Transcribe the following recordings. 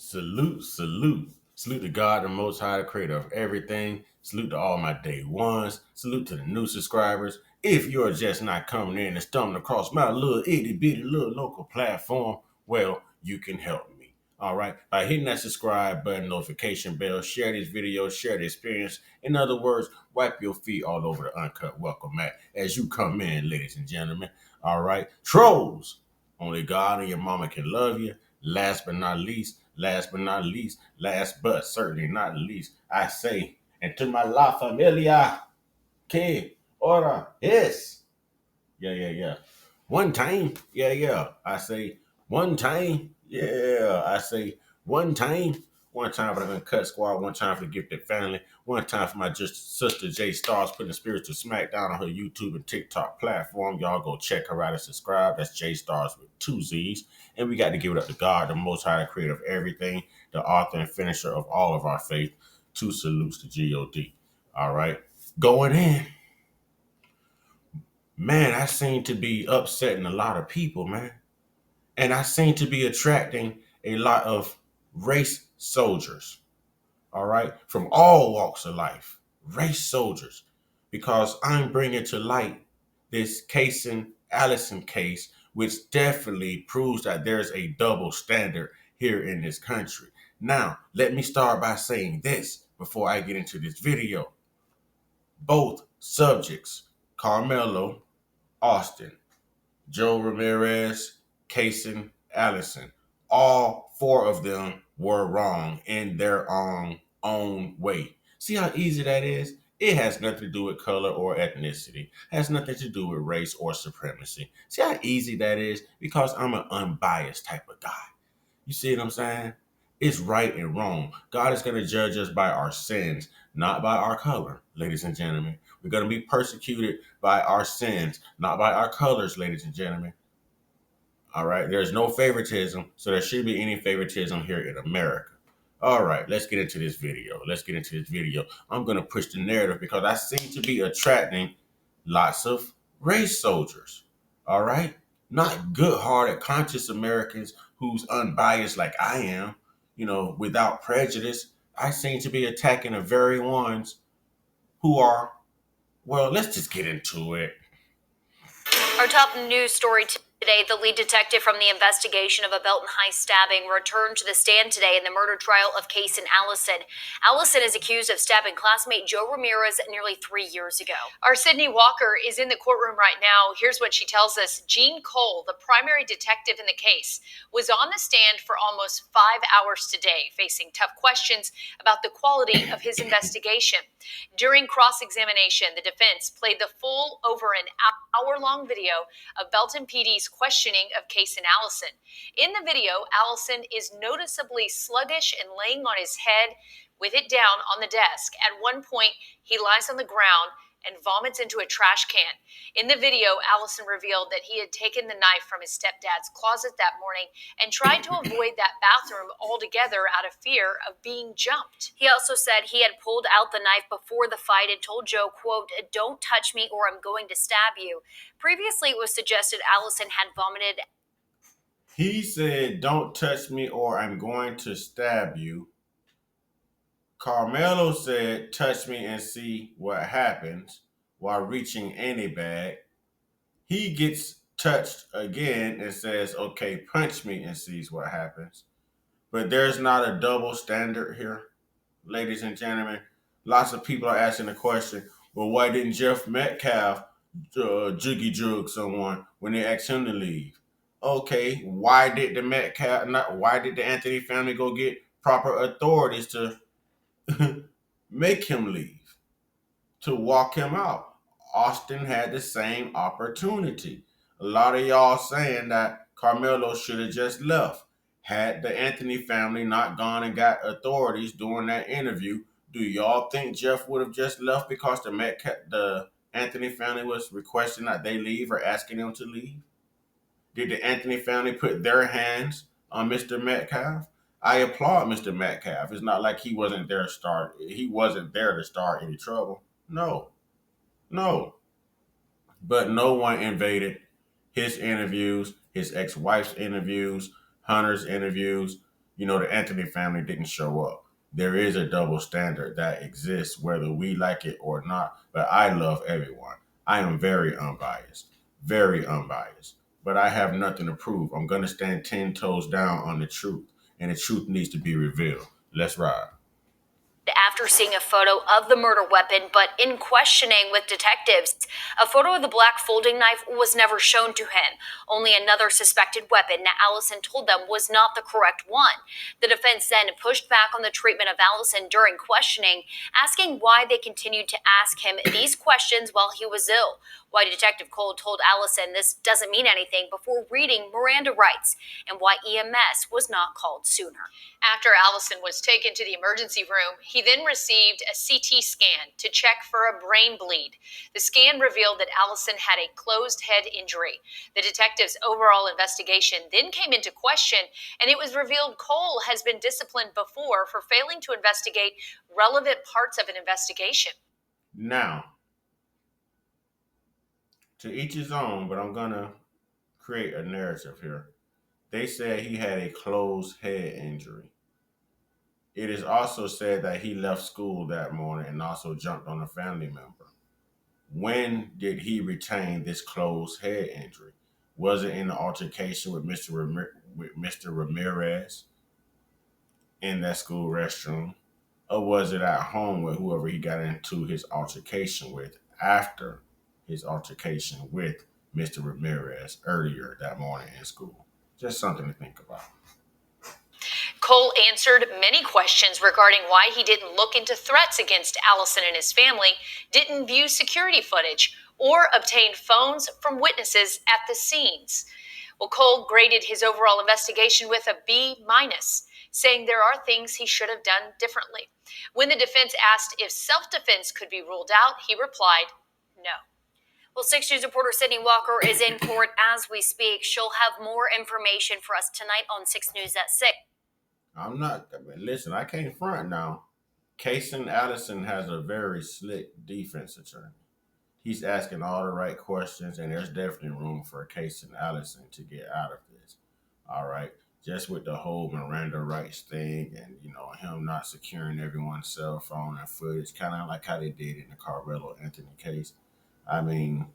Salute, salute. Salute to God, the Most High, the creator of everything. Salute to all my day ones. Salute to the new subscribers. If you're just not coming in and stumbling across my little itty bitty little local platform, well, you can help me. All right. By hitting that subscribe button, notification bell, share this video, share the experience. In other words, wipe your feet all over the Uncut welcome mat as you come in, ladies and gentlemen. All right. Trolls. Only God and your mama can love you. Last but not least, last but not least, last but certainly not least, I say, and to my la familia, que ora es. Yeah. One time, yeah. I say one time, yeah. I say one time. One time for the Uncut Squad, one time for the Gifted Family, one time for my just sister J Stars putting the spiritual smackdown on her YouTube and TikTok platform. Y'all go check her out and subscribe. That's J Stars with two Z's. And we got to give it up to God, the Most High, the creator of everything, the author and finisher of all of our faith. Two salutes to God. All right. Going in. Man, I seem to be upsetting a lot of people, man. And I seem to be attracting a lot of race soldiers, all right, from all walks of life, race soldiers, because I'm bringing to light this Caysen Allison case, which definitely proves that there's a double standard here in this country. Now, let me start by saying this before I get into this video. Both subjects, Carmelo Austin, Joe Ramirez, Caysen Allison. All four of them were wrong in their own way. See how easy that is? It has nothing to do with color or ethnicity. It has nothing to do with race or supremacy. See how easy that is? Because I'm an unbiased type of guy. You see what I'm saying? It's right and wrong. God is going to judge us by our sins, not by our color, ladies and gentlemen. We're going to be persecuted by our sins, not by our colors, ladies and gentlemen. All right. There's no favoritism, so there shouldn't be any favoritism here in America. All right, let's get into this video. I'm going to push the narrative because I seem to be attracting lots of race soldiers. All right. Not good hearted, conscious Americans who's unbiased like I am, without prejudice. I seem to be attacking the very ones who are, well, let's just get into it. Our top news story today, the lead detective from the investigation of a Belton High stabbing returned to the stand today in the murder trial of Caysen Allison. Allison is accused of stabbing classmate Joe Ramirez nearly 3 years ago. Our Sydney Walker is in the courtroom right now. Here's what she tells us. Jean Cole, the primary detective in the case, was on the stand for almost 5 hours today, facing tough questions about the quality of his investigation. During cross-examination, the defense played the full over an hour-long video of Belton PD's questioning of Caysen Allison. In the video, Allison is noticeably sluggish and laying on his head with it down on the desk. At one point, he lies on the ground and vomits into a trash can. In the video, Allison revealed that he had taken the knife from his stepdad's closet that morning and tried to avoid that bathroom altogether out of fear of being jumped. He also said he had pulled out the knife before the fight and told Joe, quote, "Don't touch me or I'm going to stab you." Previously, it was suggested Allison had vomited. He said, "Don't touch me or I'm going to stab you." Carmelo said, "Touch me and see what happens," while reaching any bag. He gets touched again and says, "Okay, punch me and sees what happens." But there's not a double standard here, ladies and gentlemen. Lots of people are asking the question, well, why didn't Jeff Metcalf jiggy jug someone when they asked him to leave? Okay, why did why did the Anthony family go get proper authorities to make him leave, to walk him out? Austin had the same opportunity. A lot of y'all saying that Carmelo should have just left. Had the Anthony family not gone and got authorities during that interview, do y'all think Jeff would have just left because the Anthony family was requesting that they leave or asking them to leave? Did the Anthony family put their hands on Mr. Metcalf? I applaud Mr. Metcalf. It's not like he wasn't there to start. He wasn't there to start any trouble. No. But no one invaded his interviews, his ex-wife's interviews, Hunter's interviews. The Anthony family didn't show up. There is a double standard that exists whether we like it or not, but I love everyone. I am very unbiased, very unbiased, but I have nothing to prove. I'm going to stand 10 toes down on the truth, and the truth needs to be revealed. Let's ride. After seeing a photo of the murder weapon, but in questioning with detectives, a photo of the black folding knife was never shown to him. Only another suspected weapon that Allison told them was not the correct one. The defense then pushed back on the treatment of Allison during questioning, asking why they continued to ask him these questions while he was ill. Why Detective Cole told Allison this doesn't mean anything before reading Miranda rights, and why EMS was not called sooner. After Allison was taken to the emergency room, he then received a CT scan to check for a brain bleed. The scan revealed that Allison had a closed head injury. The detective's overall investigation then came into question, and it was revealed Cole has been disciplined before for failing to investigate relevant parts of an investigation. Now, to each his own, but I'm going to create a narrative here. They said he had a closed head injury. It is also said that he left school that morning and also jumped on a family member. When did he retain this closed head injury? Was it in the altercation with Mr. Ramirez in that school restroom? Or was it at home with whoever he got into his altercation with after his altercation with Mr. Ramirez earlier that morning in school? Just something to think about. Cole answered many questions regarding why he didn't look into threats against Allison and his family, didn't view security footage, or obtained phones from witnesses at the scenes. Well, Cole graded his overall investigation with a B-, saying there are things he should have done differently. When the defense asked if self-defense could be ruled out, he replied, no. Well, 6 News reporter Sydney Walker is in court as we speak. She'll have more information for us tonight on 6 News at 6. Listen, I can't front now. Caysen Allison has a very slick defense attorney. He's asking all the right questions, and there's definitely room for Caysen Allison to get out of this. All right. Just with the whole Miranda rights thing and, him not securing everyone's cell phone and footage, kind of like how they did in the Carmelo Anthony case. I mean,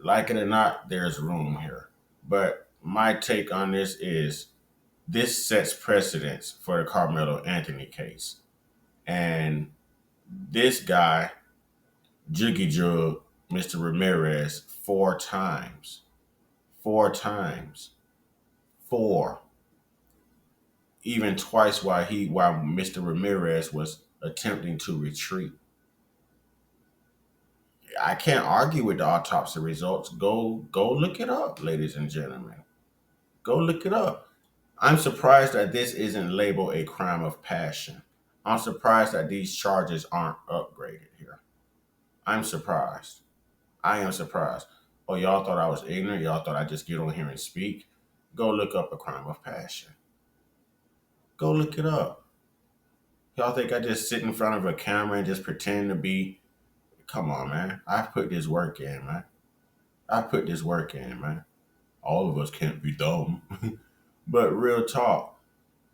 like it or not, there's room here. But my take on this is this sets precedence for the Carmelo Anthony case. And this guy, Jiggy Jug, Mr. Ramirez, 4 times. 4 times. 4. Even twice while Mr. Ramirez was attempting to retreat. I can't argue with the autopsy results. Go look it up, ladies and gentlemen. Go look it up. I'm surprised that this isn't labeled a crime of passion. I'm surprised that these charges aren't upgraded here. I'm surprised. I am surprised. Oh, y'all thought I was ignorant? Y'all thought I'd just get on here and speak? Go look up a crime of passion. Go look it up. Y'all think I just sit in front of a camera and just pretend to be? Come on, man. I put this work in, man. All of us can't be dumb. But real talk,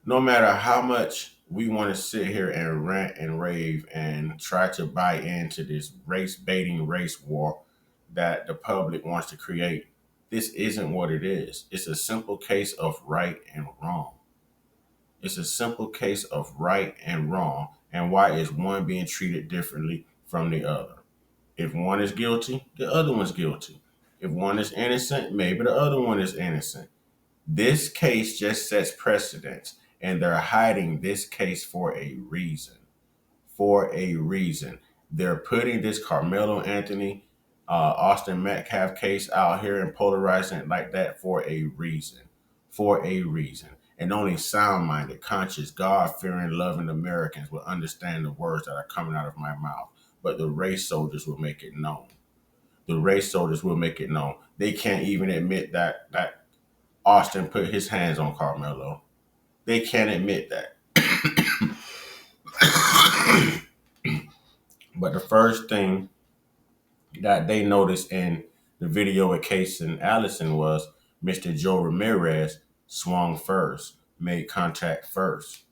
no matter how much we want to sit here and rant and rave and try to buy into this race baiting race war that the public wants to create, this isn't what it is. It's a simple case of right and wrong. It's a simple case of right and wrong, and why is one being treated differently from the other. If one is guilty, the other one's guilty. If one is innocent, maybe the other one is innocent. This case just sets precedence, and they're hiding this case for a reason. For a reason. They're putting this Carmelo Anthony, Austin Metcalf case out here and polarizing it like that for a reason. For a reason. And only sound-minded, conscious, God-fearing, loving Americans will understand the words that are coming out of my mouth. But the race soldiers will make it known. The race soldiers will make it known. They can't even admit that Austin put his hands on Carmelo. They can't admit that. But the first thing that they noticed in the video with Caysen Allison was Mr. Joe Ramirez swung first. made contact first.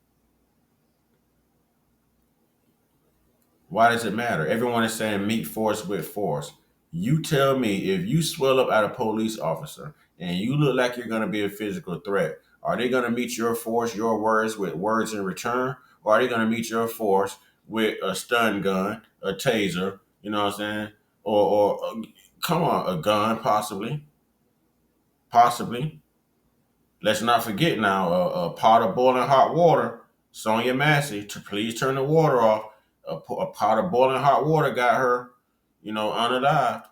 Why does it matter? Everyone is saying meet force with force. You tell me, if you swell up at a police officer and you look like you're going to be a physical threat, are they going to meet your force, your words, with words in return? Or are they going to meet your force with a stun gun, a taser, you know what I'm saying? Or come on, a gun, possibly. Possibly. Let's not forget now, a pot of boiling hot water. Sonia Massey, to please turn the water off. A pot of boiling hot water got her, unalive.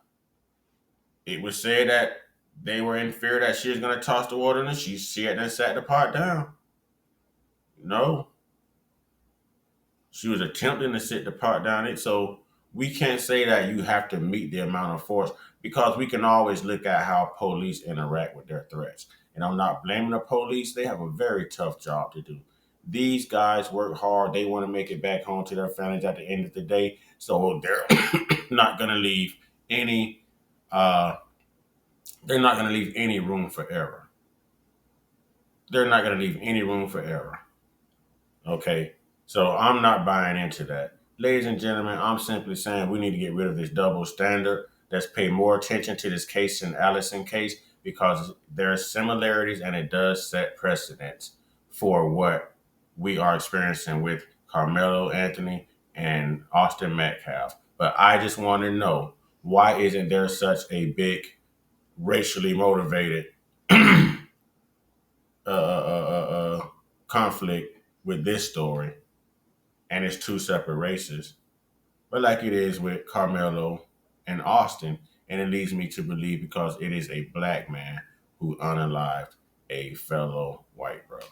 It was said that they were in fear that she was going to toss the water in, and she had then sat the pot down. No, she was attempting to sit the pot down. So we can't say that you have to meet the amount of force, because we can always look at how police interact with their threats. And I'm not blaming the police. They have a very tough job to do. These guys work hard. They want to make it back home to their families at the end of the day. So they're not going to leave any uh, they're not going to leave any room for error. They're not going to leave any room for error. Okay. So I'm not buying into that. Ladies and gentlemen, I'm simply saying we need to get rid of this double standard. Let's pay more attention to this Caysen Allison case, because there are similarities and it does set precedents for what we are experiencing with Carmelo Anthony and Austin Metcalf. But I just want to know, why isn't there such a big racially motivated conflict with this story, and it's two separate races, but like it is with Carmelo and Austin. And it leads me to believe because it is a black man who unalived a fellow white brother.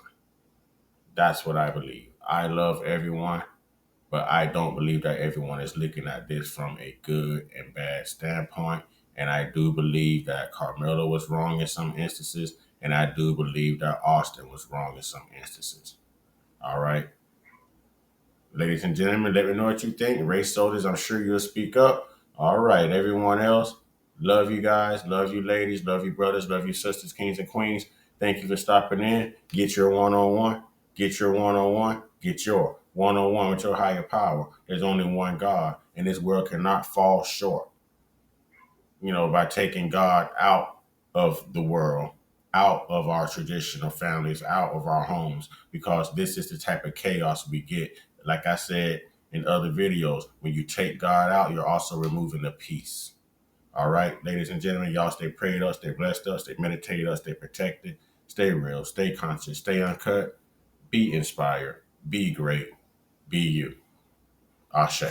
That's what I believe. I love everyone, but I don't believe that everyone is looking at this from a good and bad standpoint. And I do believe that Carmelo was wrong in some instances, and I do believe that Austin was wrong in some instances. All right. Ladies and gentlemen, let me know what you think. Race soldiers, I'm sure you'll speak up. All right. Everyone else, love you guys. Love you ladies. Love you brothers. Love you sisters, kings and queens. Thank you for stopping in. Get your one-on-one. Get your one-on-one. Get your one-on-one with your higher power. There's only one God, and this world cannot fall short, by taking God out of the world, out of our traditional families, out of our homes, because this is the type of chaos we get. Like I said in other videos, when you take God out, you're also removing the peace. All right, ladies and gentlemen, y'all stay prayed up, stay blessed up, stay meditated up, stay protected, stay real, stay conscious, stay uncut, be inspired, be great, be you. Ashe.